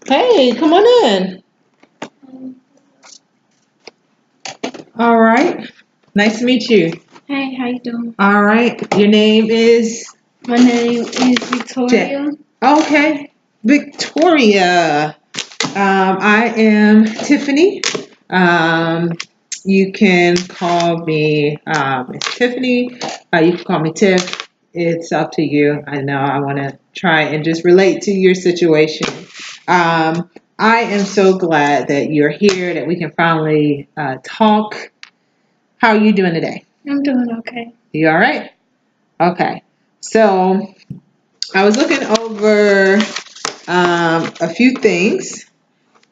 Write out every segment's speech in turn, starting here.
Hey, come on in. All right. Nice to meet you. Hey, how you doing? All right. Your name is My name is Jet. Victoria. Okay. Victoria. I am Tiffany. Um, you can call me Miss Tiffany. You can call me Tiff. It's up to you. I know I want to try and just relate to your situation. Um, I am so glad that you're here, that we can finally talk. How are you doing today? I'm doing okay. You all right? Okay. So I was looking over a few things,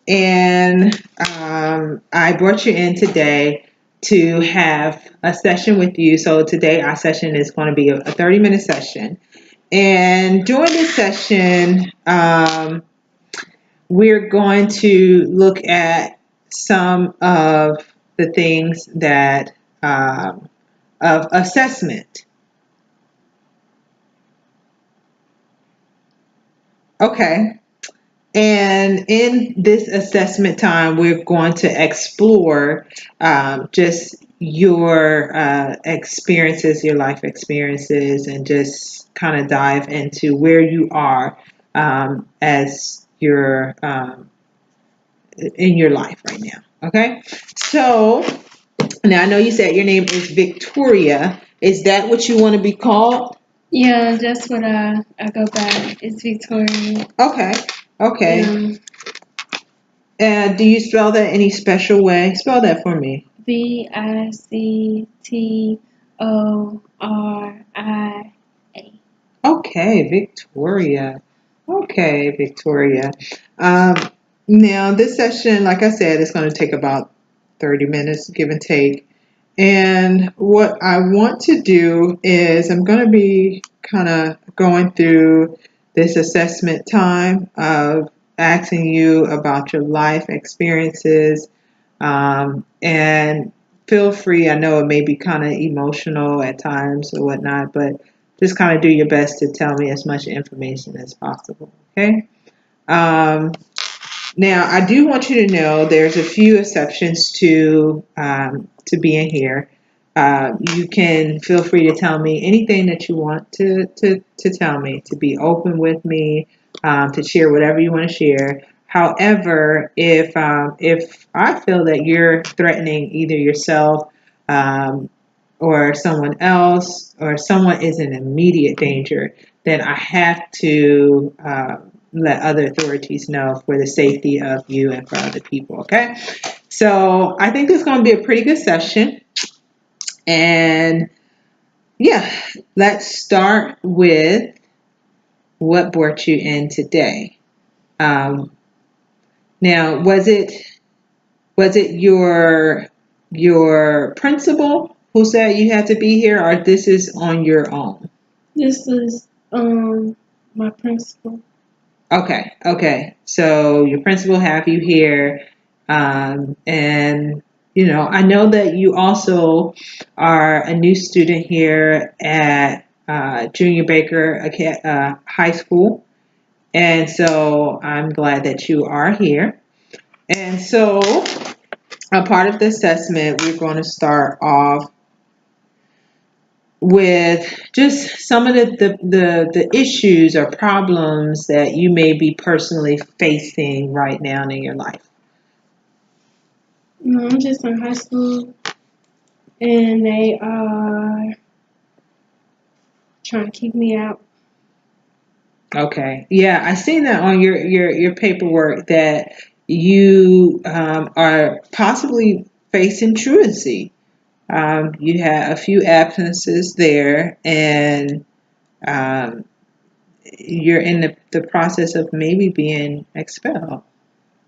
and I brought you in today to have a session with you. So today our session is going to be a 30-minute session. And during this session, we're going to look at some of the things that of assessment. Okay. And in this assessment time, we're going to explore just your experiences, your life experiences, and just kind of dive into where you are as your in your life right now. Okay. So now I know you said your name is Victoria. Is that what you want to be called? Yeah, that's what I go by. It's Victoria. Okay. Okay. Yeah, Do you spell that any special way? Spell that for me. Victoria. Okay, Victoria. Okay, Victoria. Um, Now, this session, like I said, is going to take about 30 minutes, give and take. And what I want to do is I'm going to be kind of going through this assessment time of asking you about your life experiences. And feel free, I know it may be kind of emotional at times or whatnot, but just kind of do your best to tell me as much information as possible. Okay. Um, Now, I do want you to know there's a few exceptions to being here. You can feel free to tell me anything that you want to tell me, to be open with me, to share whatever you want to share. However, if I feel that you're threatening either yourself um, or someone else, or someone is in immediate danger, then I have to let other authorities know for the safety of you and for other people. Okay. So I think this is going to be a pretty good session. And yeah, let's start with what brought you in today. Um, Now, was it your principal who said you had to be here, or this is on your own? This is my principal. Okay, okay. So your principal have you here, and I know that you also are a new student here at Junior Baker High School, and so I'm glad that you are here. And so, a part of the assessment, we're going to start off with just some of the issues or problems that you may be personally facing right now in your life. No, I'm just in high school, and they are trying to keep me out. Okay. Yeah, I seen that on your paperwork that you are possibly facing truancy. You had a few absences there, and um, you're in the process of maybe being expelled.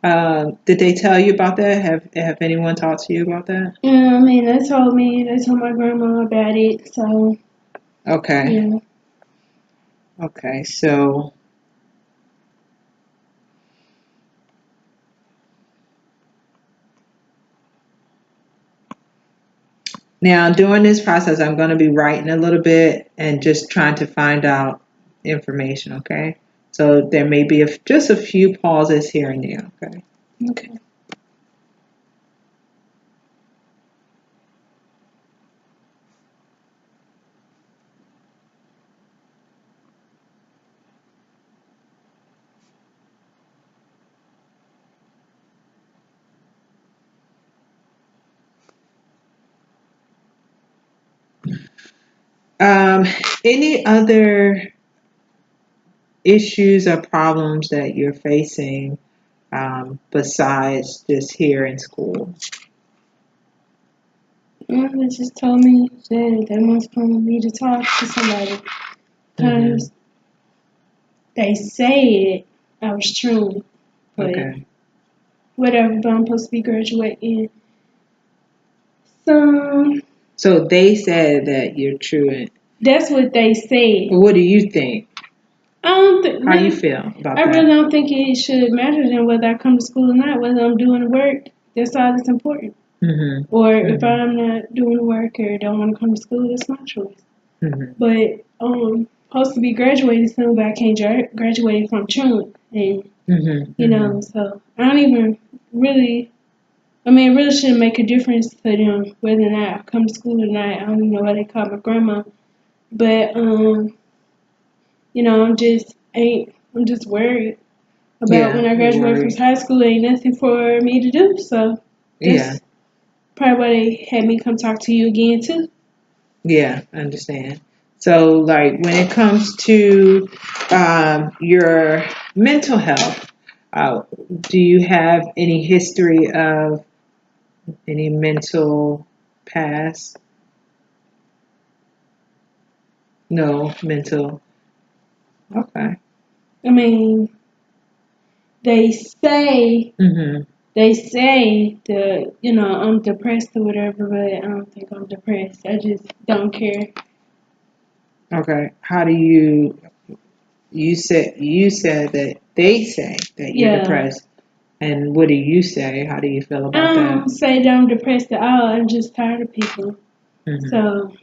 Did they tell you about that? Have anyone talked to you about that? Yeah, I mean, they told my grandma about it, so Okay. yeah. Okay. So now during this process, I'm going to be writing a little bit and just trying to find out information. Okay. So there may be just a few pauses here and there. Okay. Okay. Um, any other issues or problems that you're facing besides just here in school? They just told me that they must want me to talk to somebody Hmm. because they said I was true, but Okay. whatever. But I'm supposed to be graduating. So So they said that you're truant. that's what they said. What do you think? I don't How you really. feel about I really that? don't think it should matter then whether I come to school or not. Whether I'm doing work, that's all that's important. Hmm. Or if Hmm. I'm not doing work or don't want to come to school, that's my choice. Hmm. But supposed to be graduating soon, but I can't graduate if I'm truant. And Hmm. Hmm. so I don't even really. I mean, it really shouldn't make a difference to them whether or not I come to school or not. I don't even know why they call my grandma, but I'm just worried about Yeah, when I you're graduate from worried. high school. Ain't nothing for me to do, so Yeah, that's probably why they had me come talk to you again too. yeah, I understand. So, like, when it comes to your mental health, uh, do you have any history of any mental past? No, mental. Okay. I mean, they say Hmm. they say that I'm depressed or whatever, but I don't think I'm depressed. I just don't care. Okay. How do you said that they say that you're Yeah, depressed, and what do you say? How do you feel I about that? don't say that I'm depressed at all. I'm just tired of people. Hmm. So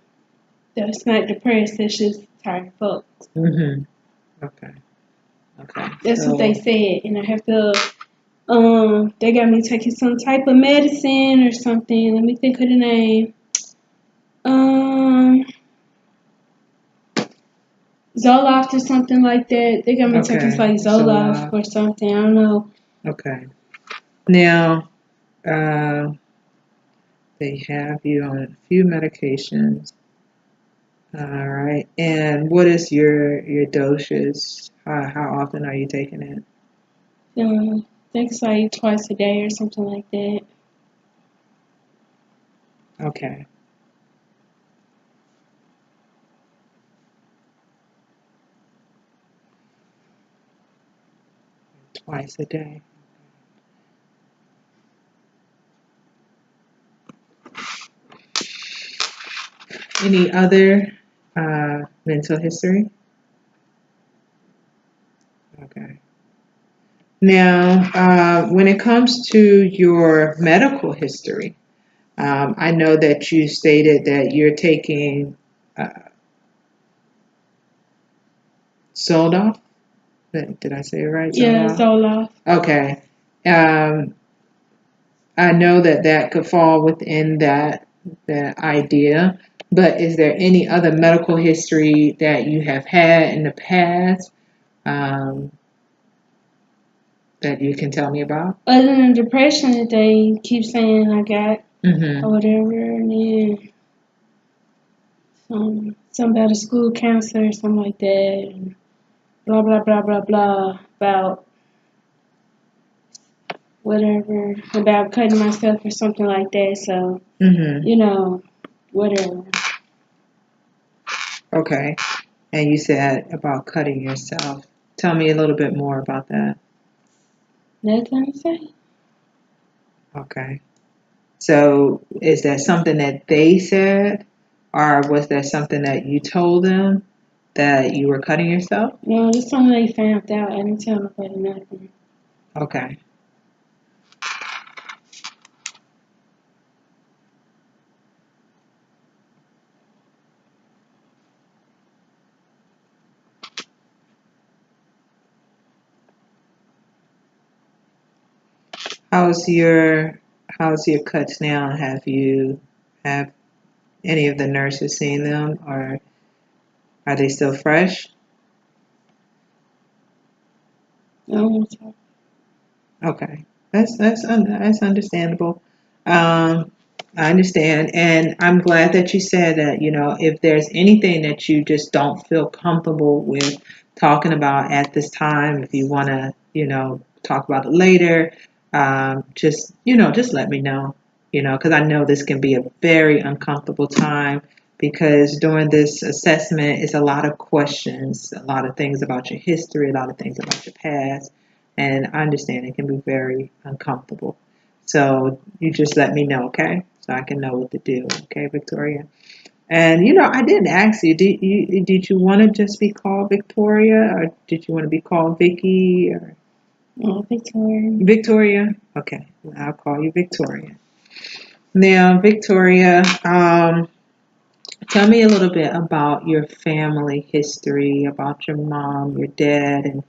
that's not depressed. That's just tired of folks. Hmm. Okay. Okay. That's what they So, said, and I have to. They got me taking some type of medicine or something. Let me think of the name. Um, Zoloft or something like that. They got me taking okay. like So, Zoloft or something. I don't know. okay. Now, uh, they have you on a few medications. All right. And what is your doses? How often are you taking it? I think it's like twice a day or something like that. Okay. Twice a day. Any other mental history? Okay. Now, when it comes to your medical history, I know that you stated that you're taking Zoloft. Did I say it right? Yeah, Zoloft? Zoloft. Okay. Um, I know that that could fall within that idea, but is there any other medical history that you have had in the past um, that you can tell me about? Other than depression that they keep saying I got or Mm-hmm. whatever, and then some about a school counselor or something like that, and blah blah blah blah blah about whatever about cutting myself or something like that. So Mm-hmm. whatever. Okay. And you said about cutting yourself. Tell me a little bit more about that. Nothing to say. Okay. So is that something that they said, or was that something that you told them that you were cutting yourself? No, it's something they found out. I didn't tell nobody nothing. Okay. How's your cuts now? Have any of the nurses seen them, or are they still fresh? So, Okay, that's understandable. Um, I understand, and I'm glad that you said that. If there's anything that you just don't feel comfortable with talking about at this time, if you want to, talk about it later, just let me know. Because I know this can be a very uncomfortable time. Because during this assessment, it's a lot of questions, a lot of things about your history, a lot of things about your past, and I understand it can be very uncomfortable. So you just let me know, okay? So I can know what to do, okay, Victoria? And I didn't ask you. Did you want to just be called Victoria, or did you want to be called Vicky, or Victoria. Victoria? Okay, well, I'll call you Victoria. Now, Victoria, tell me a little bit about your family history, about your mom, your dad, and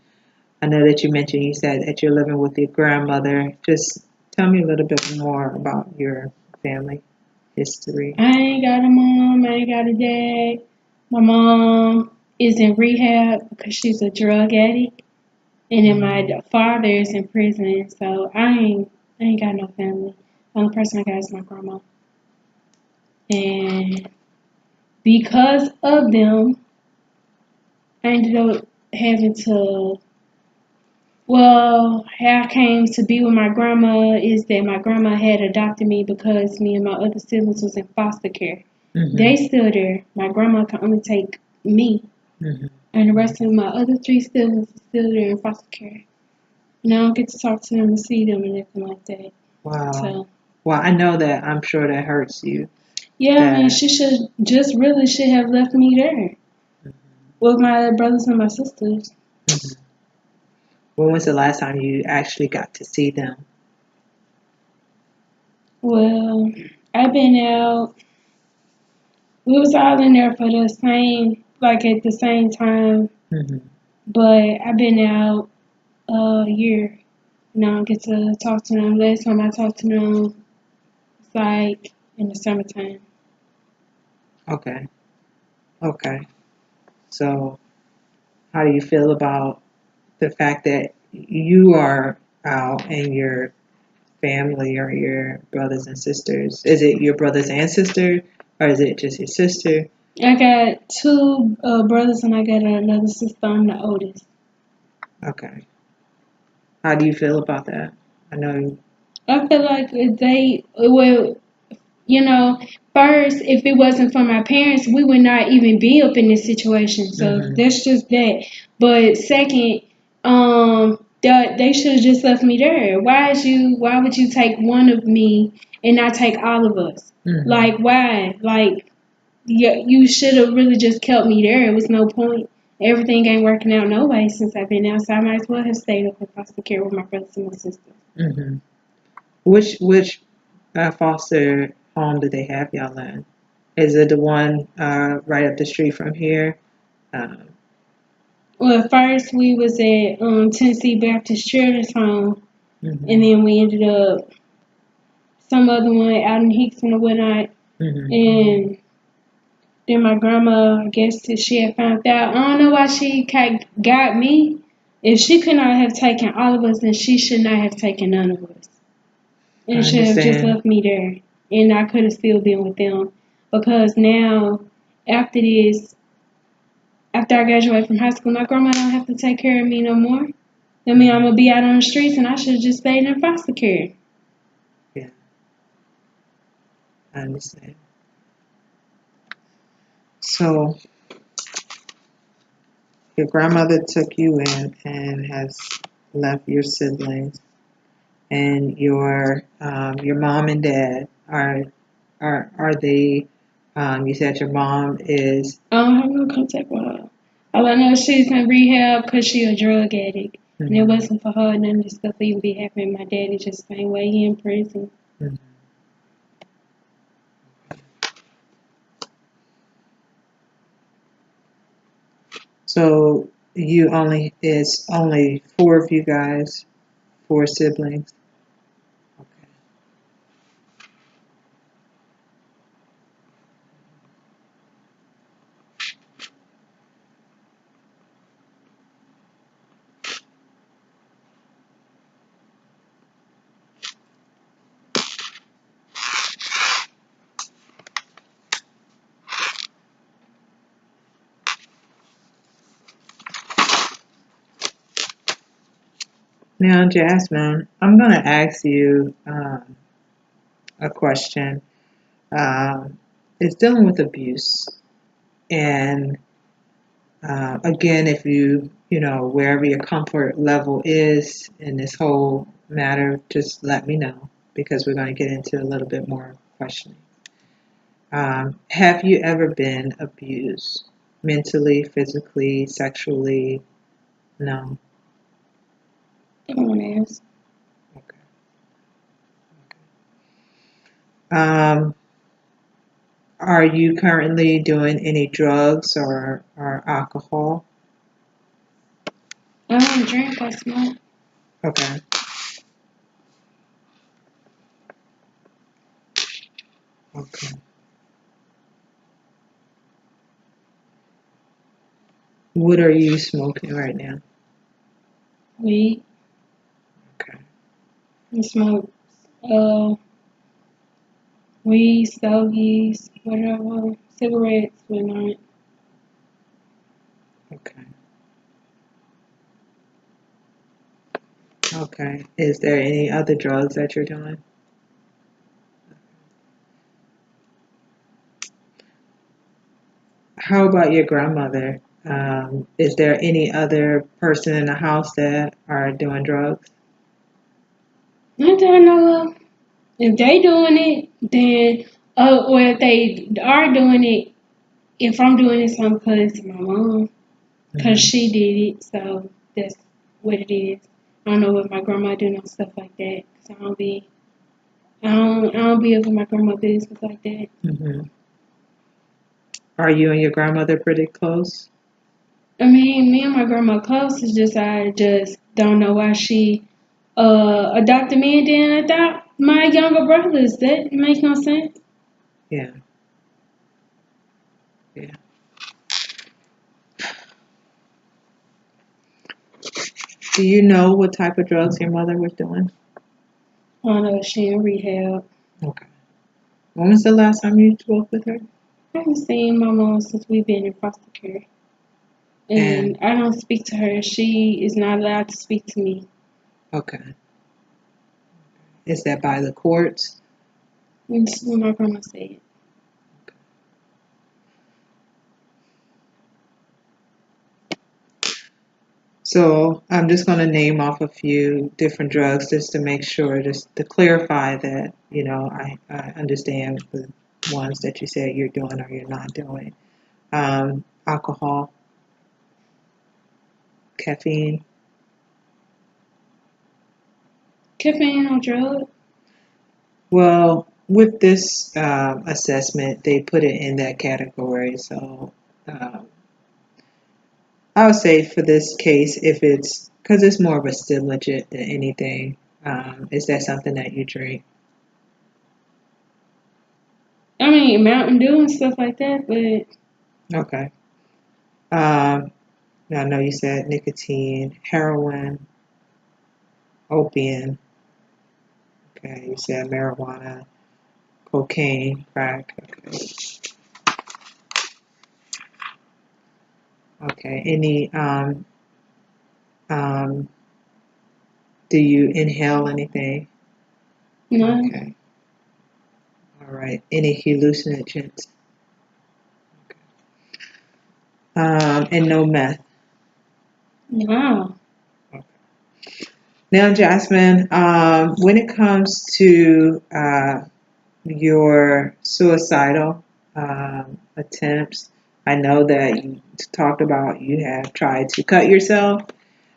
I know that you said that you're living with your grandmother. Just tell me a little bit more about your family history. I ain't got a mom. I ain't got a dad. My mom is in rehab because she's a drug addict, and then my father is in prison. So I ain't got no family. The only person I got is my grandma. And because of them, I ended up having to. Well, how I came to be with my grandma is that my grandma had adopted me because me and my other siblings was in foster care. They Mm-hmm. still there. My grandma can only take me, Mm-hmm. and the rest of my other three siblings are still there in foster care. And I don't get to talk to them and see them and anything like that. Wow. So Well, I know that I'm sure that hurts you. yeah, I mean, That. she should have left me there with my brothers and my sisters. Mhm. When was the last time you actually got to see them? Well, I've been out. We was all in there for the same, like at the same time, Mm-hmm. but I've been out a year. And I don't get to talk to them. Last time I talked to them was like in the summertime. Okay. Okay. So, how do you feel about the fact that you are out and your family or your brothers and sisters? Is it your brothers and sister, or is it just your sister? I got two brothers and I got another sister. I'm the oldest. Okay. How do you feel about that? I know. I feel like they well, you know, first if it wasn't for my parents, we would not even be up in this situation. So Hmm. that's just that. But second, that they should have just left me there. Why would you take one of me and not take all of us? Hmm. Like why? Like yeah, you should have really just kept me there. It was no point. Everything ain't working out no way since I've been out, so I might as well have stayed up in foster care with my brothers and my sisters. Hmm. Which foster home do they have y'all in? Is it the one right up the street from here? Um, Well, first we was at Tennessee Baptist Children's Home, and hmm. then we ended up some other one out in Hickson or whatnot. Hmm. And then my grandma, I guess that she had found out. I don't know why she got me. If she could not have taken all of us, then she should not have taken none of us. I And should have just understand. left me there. And I could have still been with them. Because now, after this, after I graduate from high school, my grandma don't have to take care of me no more. I mean, I'm Hmm. gonna be out on the streets, and I should have just stayed in foster care. Yeah, I understand. So your grandmother took you in and has left your siblings, and your mom and dad are they? You said your mom is. I don't have no contact with her. All I know is she's in rehab because she a drug addict. And it Mhm. wasn't for her, none of this stuff would even be happening. My daddy just the same way, he in prison. Mhm. So you only it's only four of you guys, four siblings. Now, Jasmine, I'm going to ask you a question. It's dealing with abuse. And again, if wherever your comfort level is in this whole matter, just let me know because we're going to get into a little bit more questioning. Have you ever been abused? Mentally, physically, sexually? No. Don't ask. Okay. Um, are you currently doing any drugs or alcohol? I don't drink or smoke. Okay. Okay. What are you smoking right now? Weed. Okay. I smoke weed, stogies, whatever. Cigarettes, but not. Okay. Okay. Is there any other drugs that you're doing? How about your grandmother? Is there any other person in the house that are doing drugs? Not that I know of. If they doing it, then or if they are doing it, if I'm doing it, some because it's my mom, because Hmm. she did it, so that's what it is. I don't know if my grandma do no stuff like that. So I don't be over my grandma business like that. Hmm. Are you and your grandmother pretty close? I mean, me and my grandma close. It's just I just don't know why she adopted me and then adopt my younger brothers. That makes no sense. Yeah. Yeah. Do you know what type of drugs your mother was doing? I don't know. She in rehab. Okay. When was the last time you spoke with her? I haven't seen my mom since we've been in foster care. And And I don't speak to her. She is not allowed to speak to me. okay. Is that by the courts? And this is what my grandma said. So I'm just going to name off a few different drugs just to make sure, just to clarify that, I understand the ones that you say you're doing or you're not doing. Alcohol, caffeine. Caffeine on drug? Well, with this assessment, they put it in that category. So um, I would say for this case, if it's because it's more of a stimulant than anything, is that something that you drink? I mean, Mountain Dew and stuff like that, but Okay. Um, Now, I know you said nicotine, heroin, opium. Okay, you said marijuana, cocaine, crack. Okay. Okay. Any um do you inhale anything? none. Okay. All right. Any hallucinogens? And no meth. No. Okay. Now, Jasmine, when it comes to your suicidal attempts, I know that you talked about you have tried to cut yourself.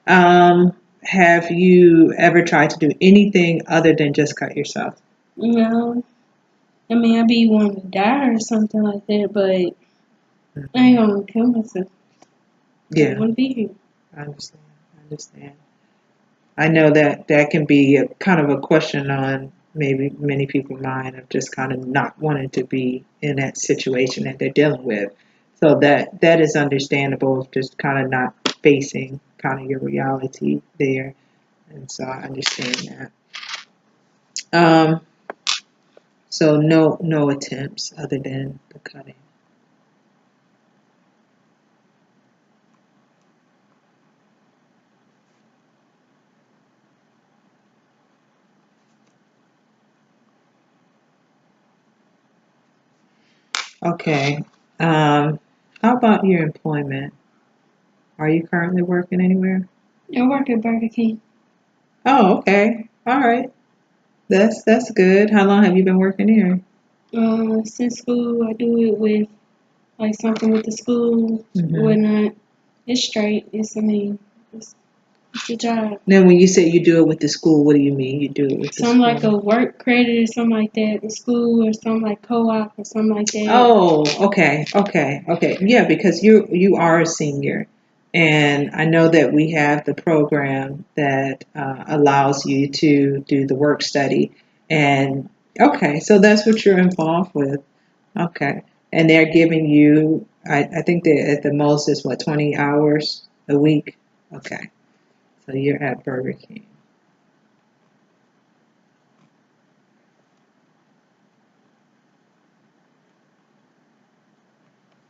Have you ever tried to do anything other than just cut yourself? No. I mean, I be wanting to die or something like that, but I ain't Hmm. gonna kill myself. I don't Yeah, want to be here. I understand. I understand. I know that that can be a kind of a question on maybe many people's mind of just kind of not wanting to be in that situation that they're dealing with. So that is understandable, of just kind of not facing kind of your reality there. And so I understand that. Um, so no attempts other than the cutting. Okay. How about your employment? Are you currently working anywhere? I work at Burger King. Oh, okay. All right. That's good. How long have you been working here? Since school, I do it with like something with the school, Hmm. whatnot. It's straight. It's a job. Then when you say you do it with the school, what do you mean you do it with the Something like school? a work credit or something like that in school or something like co-op or something like that. Oh, okay, okay, okay. Yeah, because you are a senior, and I know that we have the program that allows you to do the work study. And okay, so that's what you're involved with. Okay, and they're giving you, I think that at the most is what, 20 hours a week. Okay, so you're at Burger King.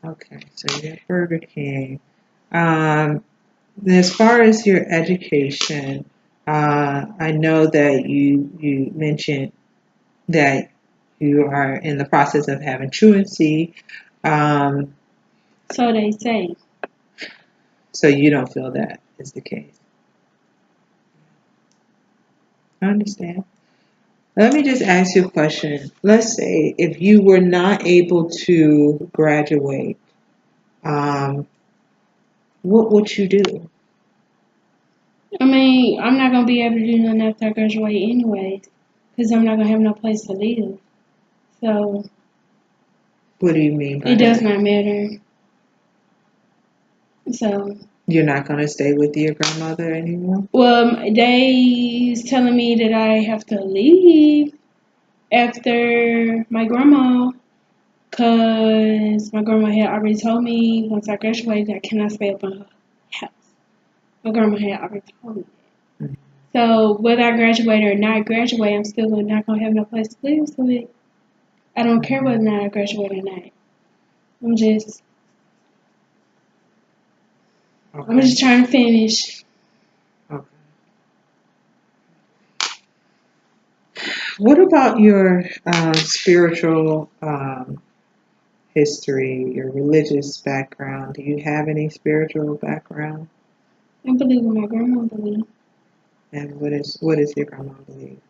Okay, so you're at Burger King. Um, As far as your education, I know that you mentioned that you are in the process of having truancy, um, So they say. so you don't feel that is the case. I understand. Let me just ask you a question. Let's say if you were not able to graduate, um, what would you do? I mean, I'm not gonna be able to do nothing after I graduate anyways, because I'm not gonna have no place to live. So What do you mean it by does that? not matter. So, You're not going to stay with your grandmother anymore? well, they's telling me that I have to leave after my grandma, cause my grandma had already told me once I graduated I cannot stay up in her house. My grandma had already told me. Mhm. So whether I graduate or not graduate, I'm still not gonna have no place to live. So I don't care whether or not I graduate or not. I'm just I'm Okay. just trying to finish. Okay. What about your spiritual history, your religious background? Do you have any spiritual background? I believe what my grandma believes. And what is your grandma believe?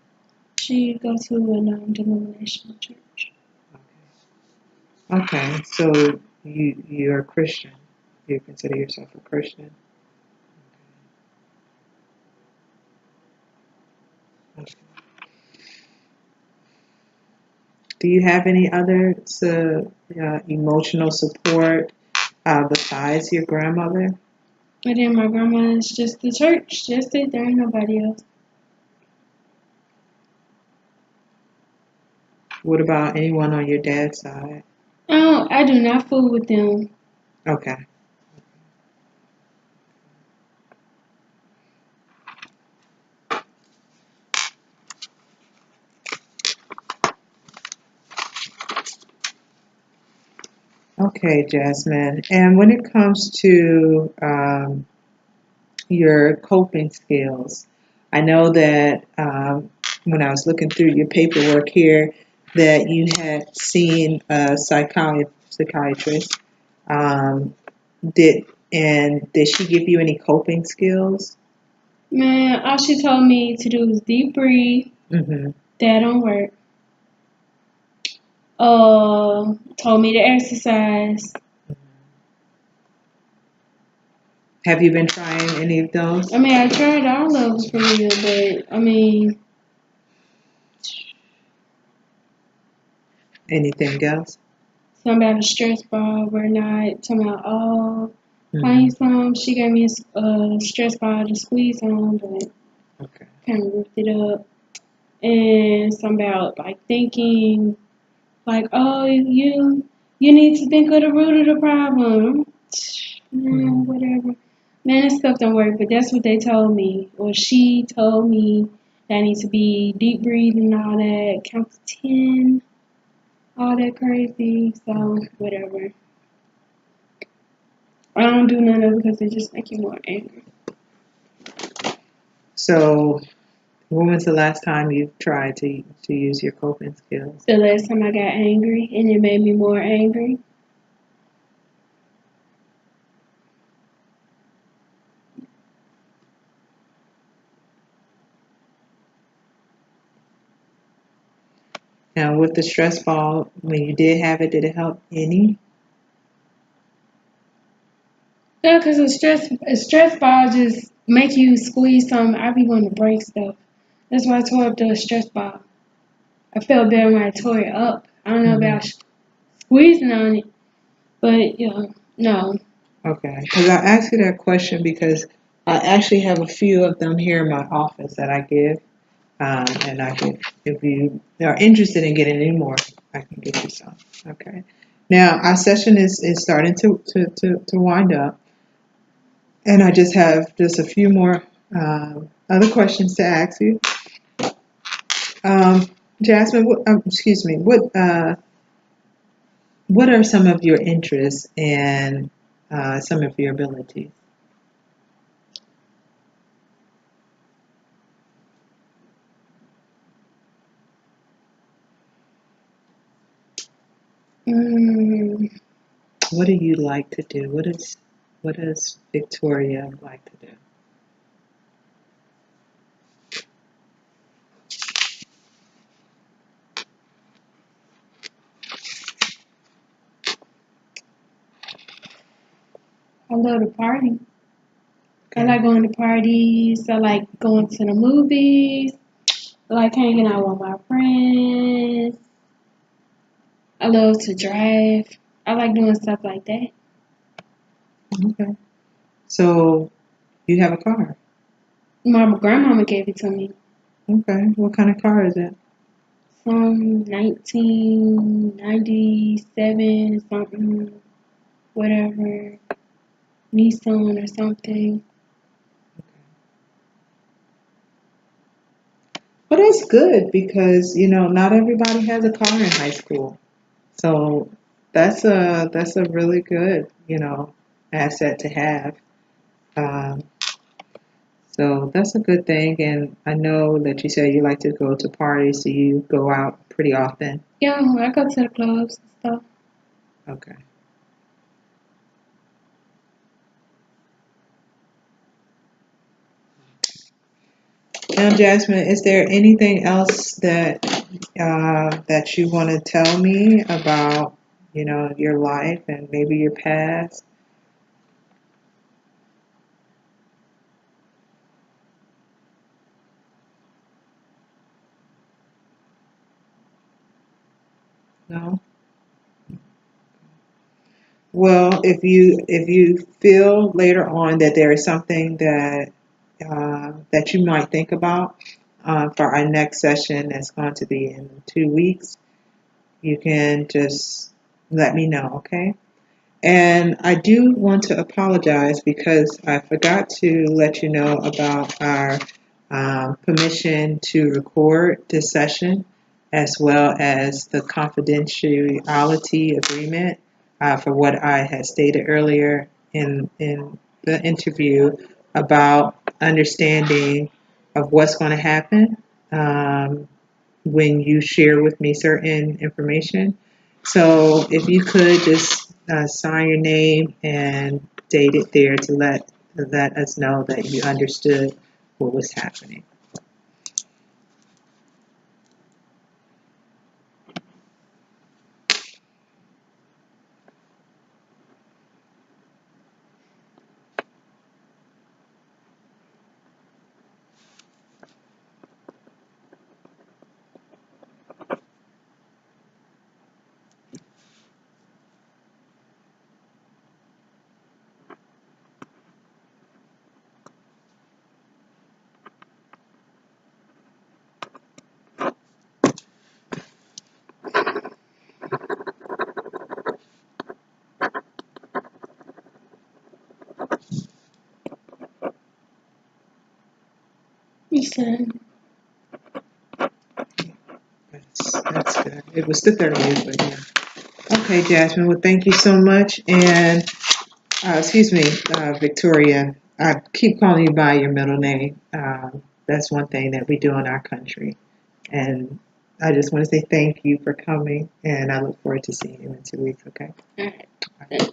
She goes to a non-denominational church. Okay, so you're a Christian. You consider yourself a Christian. Okay. Do you have any other emotional support besides your grandmother? And then my grandma is just the church. Just it. There ain't nobody else. What about anyone on your dad's side? I do not fool with them. Okay. Okay, Jasmine. And when it comes to your coping skills, I know that when I was looking through your paperwork here, that you had seen a psychiatrist. Um, did she give you any coping skills? Man, all she told me to do was deep breathe. Hmm. That don't work. Told me to exercise. Have you been trying any of I those? mean, I tried all of them for real, but I mean, Anything else? something about a stress ball. We're not talking about Hmm. find some. She gave me a stress ball to squeeze on, but Okay. kind of ripped it up. And something about like thinking, like, oh, you need to think of the root of the problem. Hmm. Whatever. Man, this stuff don't work, but that's what they told me. Or she told me that I need to be deep breathing and all that, count to 10, all that crazy. So, Okay. whatever. I don't do none of it because they just make you more angry. So When was the last time you tried to use your coping skills? The last time I got angry and it made me more angry. Now, with the stress ball, when you did have it, did it help any? Yeah, because a stress ball just make you squeeze something. I be wanting to break stuff. That's why I tore up the stress ball. I felt better when I tore it up. I don't know Hmm. about squeezing on it, but no. Okay, because I asked you that question because I actually have a few of them here in my office that I give, and I can, if you are interested in getting any more, I can get you some. Okay. Now our session is starting to wind up, and I just have just a few more other questions to ask you. Um, Jasmine, excuse me, what are some of your interests and some of your abilities? Mm, What do you like to do? What does Victoria like to do? I love to party. I Okay. like going to parties. I like going to the movies. I like hanging out with my friends. I love to drive. I like doing stuff like that. Okay. So you have a car. My grandmama gave it to me. Okay. What kind of car is it? Some 1997 something, whatever, Nissan or something. Well, that's good because not everybody has a car in high school. So that's a really good asset to have. Um, so that's a good thing. And I know that you said you like to go to parties. So you go out pretty often. Yeah, I go to the clubs and stuff. Okay. Now, Jasmine, is there anything else that you want to tell me about, your life and maybe your past? No. Well, if you feel later on that there is something that you might think about for our next session, that's going to be in 2 weeks, you can just let me know, okay? And I do want to apologize because I forgot to let you know about our permission to record this session as well as the confidentiality agreement for what I had stated earlier in the interview about understanding of what's going to happen when you share with me certain information. So if you could just sign your name and date it there to let us know that you understood what was happening. Listen, That's good. It was the 30th, but yeah. Okay, Jasmine. Well, thank you so much. And excuse me, Victoria. I keep calling you by your middle name. That's one thing that we do in our country. And I just want to say thank you for coming, and I look forward to seeing you in 2 weeks. Okay. All right.